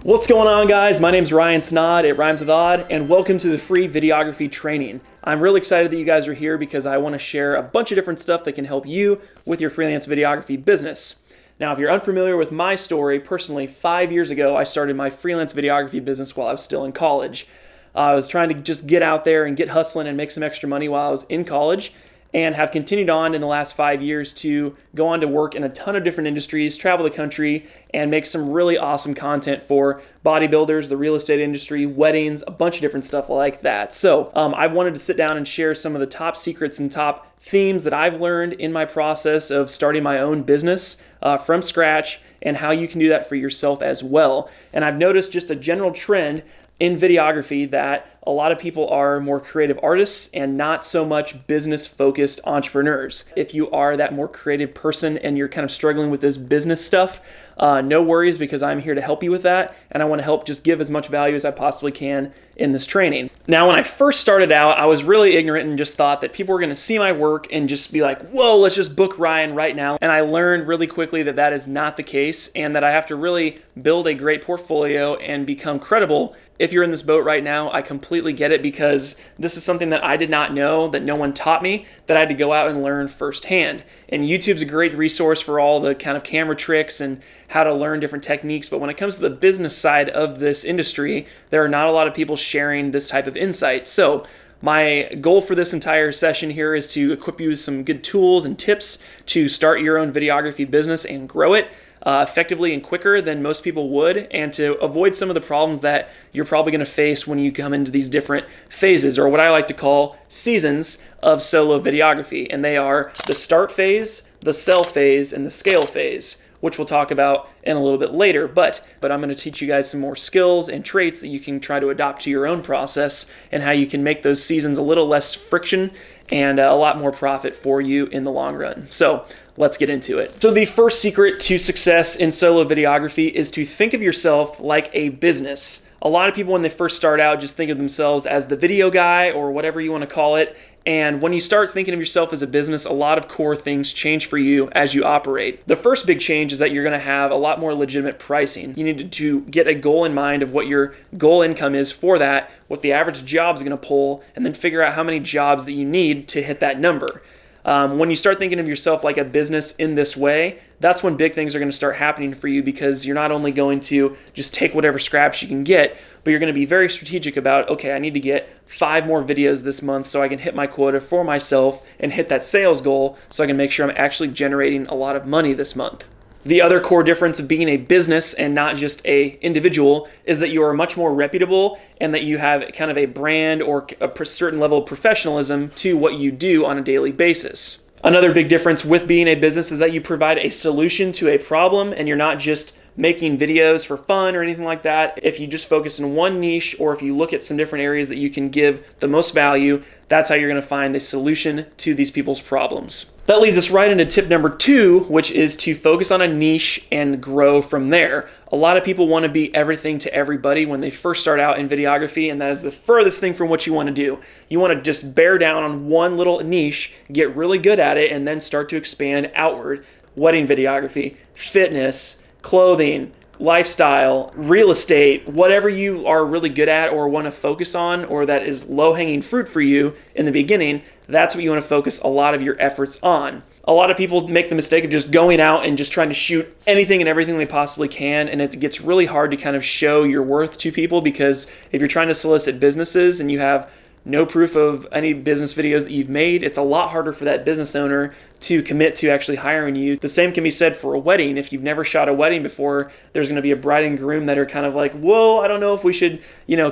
What's going on, guys? My name's Ryan Snaadt, it rhymes with odd, and welcome to the free videography training. I'm really excited that you guys are here because I want to share a bunch of different stuff that can help you with your freelance videography business. Now, if you're unfamiliar with my story, personally, 5 years ago, I started my freelance videography business while I was still in college. I was trying to just get out there and get hustling and make some extra money while I was in college, and have continued on in the last 5 years to go on to work in a ton of different industries, travel the country, and make some really awesome content for bodybuilders, the real estate industry, weddings, a bunch of different stuff like that. So I wanted to sit down and share some of the top secrets and top themes that I've learned in my process of starting my own business from scratch, and how you can do that for yourself as well. And I've noticed just a general trend in videography that a lot of people are more creative artists and not so much business-focused entrepreneurs. If you are that more creative person and you're kind of struggling with this business stuff, no worries, because I'm here to help you with that, and I want to help just give as much value as I possibly can in this training. Now, when I first started out, I was really ignorant and just thought that people were going to see my work and just be like, whoa, let's just book Ryan right now. And I learned really quickly that that is not the case, and that I have to really build a great portfolio and become credible. If you're in this boat right now, I completely get it, because this is something that I did not know, that no one taught me, that I had to go out and learn firsthand. And YouTube's a great resource for all the kind of camera tricks and how to learn different techniques. But when it comes to the business side of this industry, there are not a lot of people sharing this type of insight. So my goal for this entire session here is to equip you with some good tools and tips to start your own videography business and grow it effectively and quicker than most people would, and to avoid some of the problems that you're probably going to face when you come into these different phases, or what I like to call seasons of solo videography. And they are the start phase, the sell phase, and the scale phase, which we'll talk about in a little bit later. But I'm going to teach you guys some more skills and traits that you can try to adopt to your own process, and how you can make those seasons a little less friction and a lot more profit for you in the long run. So let's get into it. So the first secret to success in solo videography is to think of yourself like a business. A lot of people, when they first start out, just think of themselves as the video guy, or whatever you want to call it. And when you start thinking of yourself as a business, a lot of core things change for you as you operate. The first big change is that you're going to have a lot more legitimate pricing. You need to get a goal in mind of what your goal income is for that, what the average job is going to pull, and then figure out how many jobs that you need to hit that number. When you start thinking of yourself like a business in this way, that's when big things are going to start happening for you, because you're not only going to just take whatever scraps you can get, but you're going to be very strategic about, okay, I need to get 5 more videos this month so I can hit my quota for myself and hit that sales goal, so I can make sure I'm actually generating a lot of money this month. The other core difference of being a business and not just a individual is that you are much more reputable, and that you have kind of a brand or a certain level of professionalism to what you do on a daily basis. Another big difference with being a business is that you provide a solution to a problem, and you're not just making videos for fun or anything like that. If you just focus in one niche, or if you look at some different areas that you can give the most value, that's how you're going to find the solution to these people's problems. That leads us right into tip number 2, which is to focus on a niche and grow from there. A lot of people want to be everything to everybody when they first start out in videography, and that is the furthest thing from what you want to do. You want to just bear down on one little niche, get really good at it, and then start to expand outward. Wedding videography, fitness, clothing, lifestyle, real estate, whatever you are really good at or want to focus on, or that is low-hanging fruit for you in the beginning, that's what you want to focus a lot of your efforts on. A lot of people make the mistake of just going out and just trying to shoot anything and everything they possibly can, and it gets really hard to kind of show your worth to people, because if you're trying to solicit businesses and you have no proof of any business videos that you've made, it's a lot harder for that business owner to commit to actually hiring you. The same can be said for a wedding. If you've never shot a wedding before, there's going to be a bride and groom that are kind of like, whoa, I don't know if we should,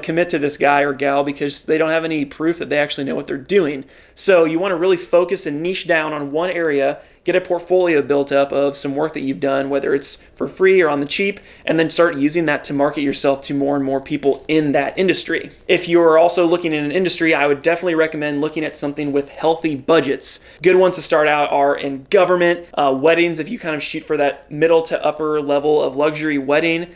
commit to this guy or gal, because they don't have any proof that they actually know what they're doing. So you want to really focus and niche down on one area, get a portfolio built up of some work that you've done, whether it's for free or on the cheap, and then start using that to market yourself to more and more people in that industry. If you're also looking in an industry, I would definitely recommend looking at something with healthy budgets. Good ones to start out are in government, weddings, if you kind of shoot for that middle to upper level of luxury wedding.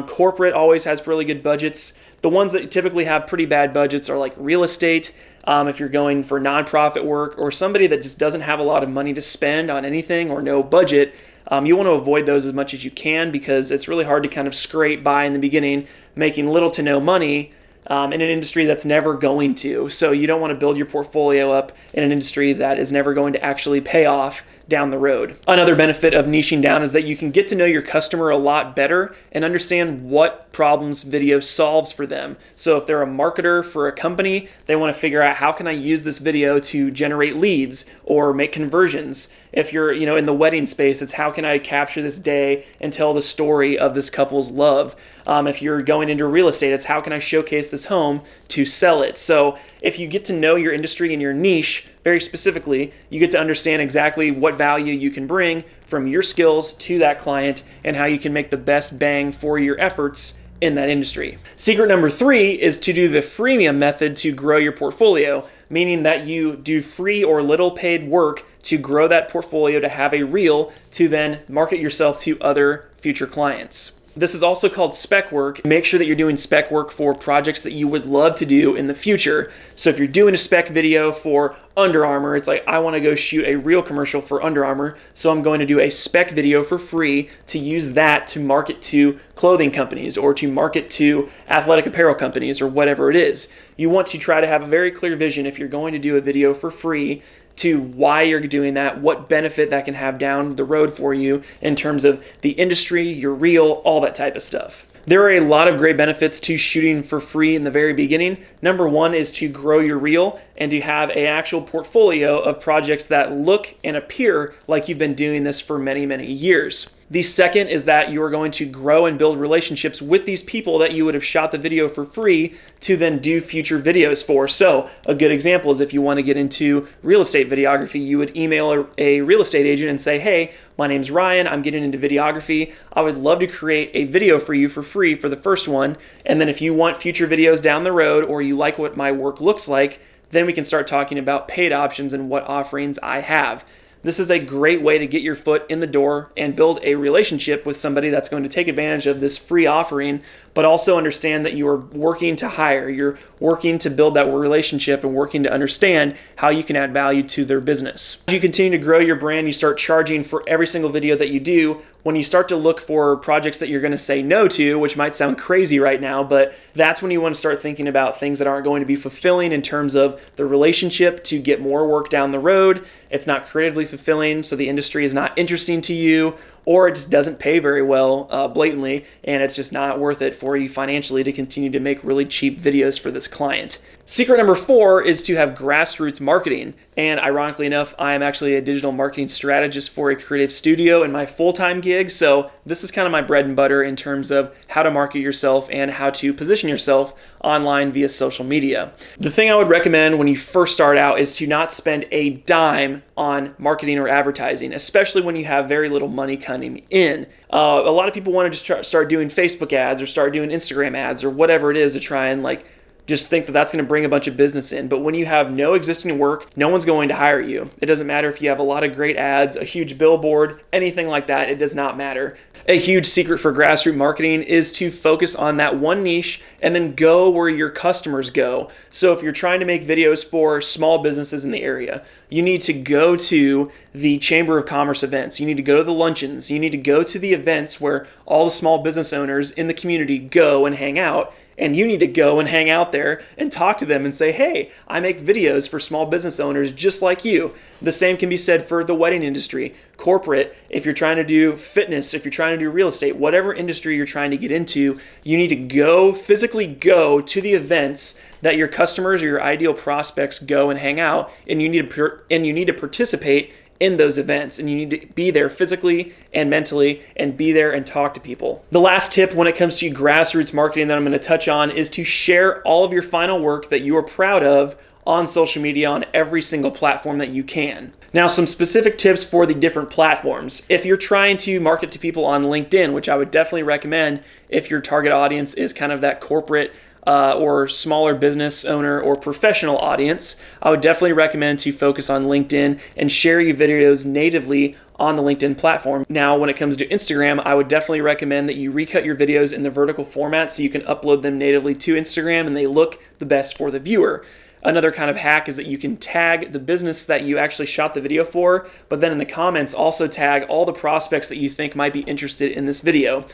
Corporate always has really good budgets. The ones that typically have pretty bad budgets are like real estate. If you're going for nonprofit work, or somebody that just doesn't have a lot of money to spend on anything or no budget, You want to avoid those as much as you can because it's really hard to kind of scrape by in the beginning, making little to no money in an industry that's never going to. So you don't want to build your portfolio up in an industry that is never going to actually pay off down the road. Another benefit of niching down is that you can get to know your customer a lot better and understand what problems video solves for them. So if they're a marketer for a company, they want to figure out how can I use this video to generate leads or make conversions. If you're, in the wedding space, it's how can I capture this day and tell the story of this couple's love. If you're going into real estate, it's how can I showcase this home to sell it. So if you get to know your industry and your niche very specifically, you get to understand exactly what value you can bring from your skills to that client and how you can make the best bang for your efforts in that industry. Secret number 3 is to do the freemium method to grow your portfolio, meaning that you do free or little paid work to grow that portfolio to have a reel to then market yourself to other future clients. This is also called spec work. Make sure that you're doing spec work for projects that you would love to do in the future. So if you're doing a spec video for Under Armour, it's like, I want to go shoot a real commercial for Under Armour, so I'm going to do a spec video for free to use that to market to clothing companies or to market to athletic apparel companies or whatever it is. You want to try to have a very clear vision if you're going to do a video for free to why you're doing that, what benefit that can have down the road for you in terms of the industry, your reel, all that type of stuff. There are a lot of great benefits to shooting for free in the very beginning. Number 1 is to grow your reel and to have an actual portfolio of projects that look and appear like you've been doing this for many, many years. The second is that you are going to grow and build relationships with these people that you would have shot the video for free to then do future videos for. So a good example is if you want to get into real estate videography, you would email a real estate agent and say, hey, my name's Ryan, I'm getting into videography. I would love to create a video for you for free for the first one. And then if you want future videos down the road or you like what my work looks like, then we can start talking about paid options and what offerings I have. This is a great way to get your foot in the door and build a relationship with somebody that's going to take advantage of this free offering, but also understand that you are working to hire. You're working to build that relationship and working to understand how you can add value to their business. As you continue to grow your brand, you start charging for every single video that you do. When you start to look for projects that you're going to say no to, which might sound crazy right now, but that's when you want to start thinking about things that aren't going to be fulfilling in terms of the relationship to get more work down the road. It's not creatively fulfilling, so the industry is not interesting to you, or it just doesn't pay very well blatantly, and it's just not worth it for you financially to continue to make really cheap videos for this client. Secret number 4 is to have grassroots marketing. And ironically enough, I am actually a digital marketing strategist for a creative studio in my full-time gig. So this is kind of my bread and butter in terms of how to market yourself and how to position yourself online via social media. The thing I would recommend when you first start out is to not spend a dime on marketing or advertising, especially when you have very little money coming in. A lot of people want to just start doing Facebook ads or start doing Instagram ads or whatever it is to try and just think that that's going to bring a bunch of business in. But when you have no existing work, no one's going to hire you. It doesn't matter if you have a lot of great ads, a huge billboard, anything like that. It does not matter. A huge secret for grassroots marketing is to focus on that one niche and then go where your customers go. So if you're trying to make videos for small businesses in the area, you need to go to the Chamber of Commerce events. You need to go to the luncheons. You need to go to the events where all the small business owners in the community go and hang out. And you need to go and hang out there and talk to them and say, hey, I make videos for small business owners just like you. The same can be said for the wedding industry, corporate. If you're trying to do fitness, if you're trying to do real estate, whatever industry you're trying to get into, you need to physically go to the events that your customers or your ideal prospects go and hang out, and you need to participate in those events, and you need to be there physically and mentally and be there and talk to people. The last tip when it comes to grassroots marketing that I'm going to touch on is to share all of your final work that you are proud of on social media on every single platform that you can. Now, some specific tips for the different platforms. If you're trying to market to people on LinkedIn, which I would definitely recommend if your target audience is kind of that corporate or smaller business owner or professional audience, I would definitely recommend to focus on LinkedIn and share your videos natively on the LinkedIn platform. Now, when it comes to Instagram, I would definitely recommend that you recut your videos in the vertical format so you can upload them natively to Instagram and they look the best for the viewer. Another kind of hack is that you can tag the business that you actually shot the video for, but then in the comments also tag all the prospects that you think might be interested in this video.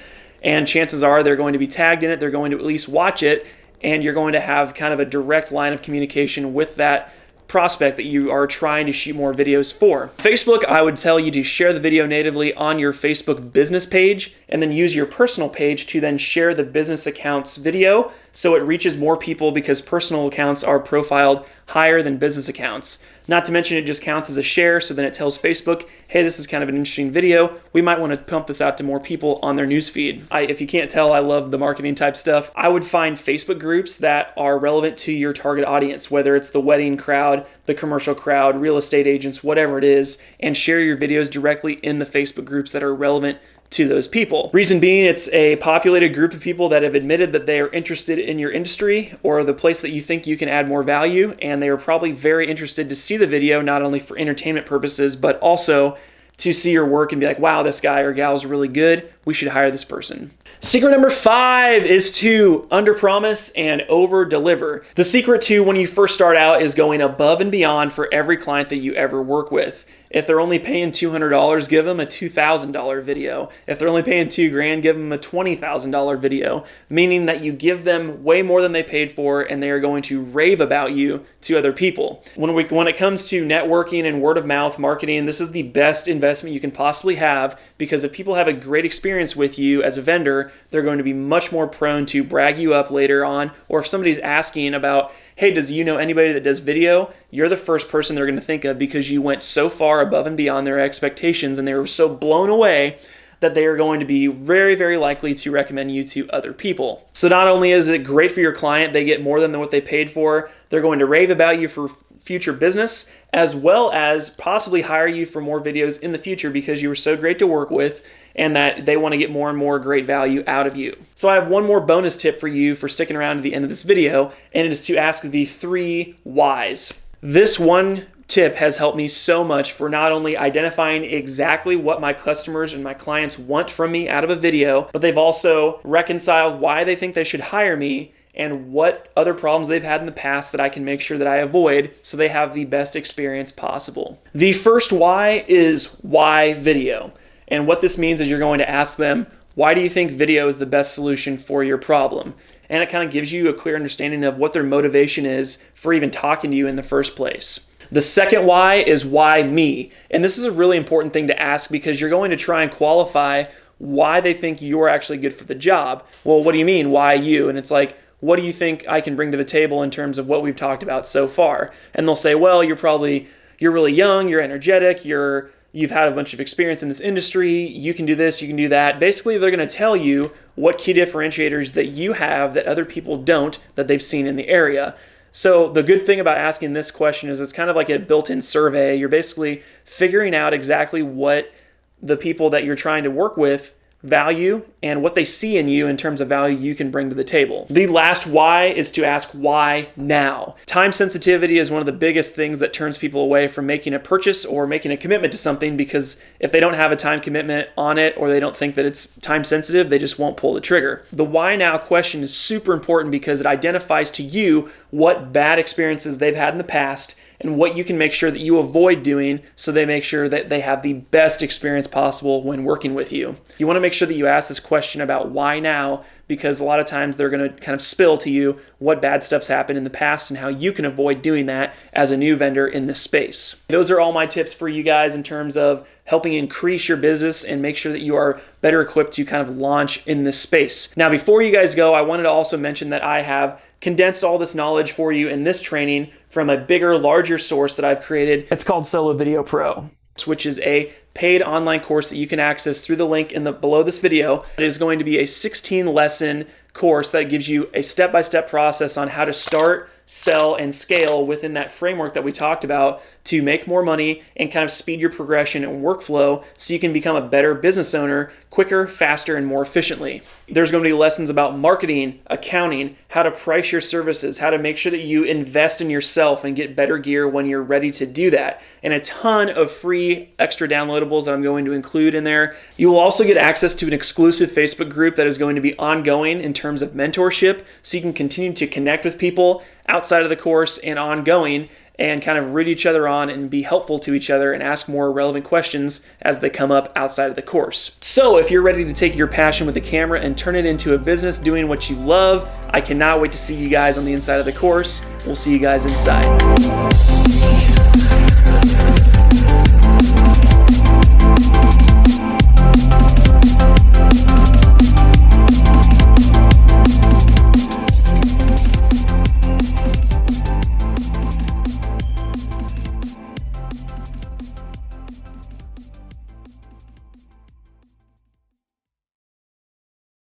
And chances are they're going to be tagged in it, they're going to at least watch it, and you're going to have kind of a direct line of communication with that prospect that you are trying to shoot more videos for. Facebook, I would tell you to share the video natively on your Facebook business page and then use your personal page to then share the business account's video so it reaches more people, because personal accounts are profiled higher than business accounts. Not to mention it just counts as a share, so then it tells Facebook, hey, this is kind of an interesting video. We might want to pump this out to more people on their newsfeed. If you can't tell, I love the marketing type stuff. I would find Facebook groups that are relevant to your target audience, whether it's the wedding crowd, the commercial crowd, real estate agents, whatever it is, and share your videos directly in the Facebook groups that are relevant to those people. Reason being, it's a populated group of people that have admitted that they are interested in your industry or the place that you think you can add more value, and they are probably very interested to see the video, not only for entertainment purposes, but also to see your work and be like, wow, this guy or gal is really good. We should hire this person. Secret number 5 is to underpromise and overdeliver. The secret to when you first start out is going above and beyond for every client that you ever work with. If they're only paying $200, give them a $2,000 video. If they're only paying $2,000, give them a $20,000 video, meaning that you give them way more than they paid for and they are going to rave about you to other people. When it comes to networking and word of mouth marketing, this is the best investment you can possibly have, because if people have a great experience with you as a vendor, they're going to be much more prone to brag you up later on, or if somebody's asking about, hey, does you know anybody that does video? You're the first person they're going to think of, because you went so far above and beyond their expectations and they were so blown away that they are going to be very, very likely to recommend you to other people. So not only is it great for your client, they get more than what they paid for, they're going to rave about you for future business, as well as possibly hire you for more videos in the future because you were so great to work with and that they want to get more and more great value out of you. So I have one more bonus tip for you for sticking around to the end of this video, and it is to ask the 3 whys. This one tip has helped me so much for not only identifying exactly what my customers and my clients want from me out of a video, but they've also reconciled why they think they should hire me and what other problems they've had in the past that I can make sure that I avoid so they have the best experience possible. The first why is why video. And what this means is you're going to ask them, why do you think video is the best solution for your problem? And it kind of gives you a clear understanding of what their motivation is for even talking to you in the first place. The second why is why me. And this is a really important thing to ask, because you're going to try and qualify why they think you're actually good for the job. Well, what do you mean, why you? And it's like, what do you think I can bring to the table in terms of what we've talked about so far? And they'll say, well, you're really young, you're energetic, you've had a bunch of experience in this industry, you can do this, you can do that. Basically, they're going to tell you what key differentiators that you have that other people don't, that they've seen in the area. So the good thing about asking this question is it's kind of like a built-in survey. You're basically figuring out exactly what the people that you're trying to work with value and what they see in you in terms of value you can bring to the table. The last why is to ask why now. Time sensitivity is one of the biggest things that turns people away from making a purchase or making a commitment to something, because if they don't have a time commitment on it or they don't think that it's time sensitive, they just won't pull the trigger. The why now question is super important because it identifies to you what bad experiences they've had in the past and what you can make sure that you avoid doing so they make sure that they have the best experience possible when working with you. You want to make sure that you ask this question about why now, because a lot of times they're going to kind of spill to you what bad stuff's happened in the past and how you can avoid doing that as a new vendor in this space. Those are all my tips for you guys in terms of helping increase your business and make sure that you are better equipped to kind of launch in this space. Now, before you guys go, I wanted to also mention that I have condensed all this knowledge for you in this training from a bigger, larger source that I've created. It's called Solo Video Pro, which is a paid online course that you can access through the link below this video. It is going to be a 16-lesson course that gives you a step-by-step process on how to start, sell, and scale within that framework that we talked about to make more money and kind of speed your progression and workflow so you can become a better business owner quicker, faster, and more efficiently. There's going to be lessons about marketing, accounting, how to price your services, how to make sure that you invest in yourself and get better gear when you're ready to do that, and a ton of free extra downloadables that I'm going to include in there. You will also get access to an exclusive Facebook group that is going to be ongoing in terms of mentorship, so you can continue to connect with people outside of the course and ongoing, and kind of root each other on and be helpful to each other and ask more relevant questions as they come up outside of the course. So if you're ready to take your passion with the camera and turn it into a business doing what you love, I cannot wait to see you guys on the inside of the course. We'll see you guys inside.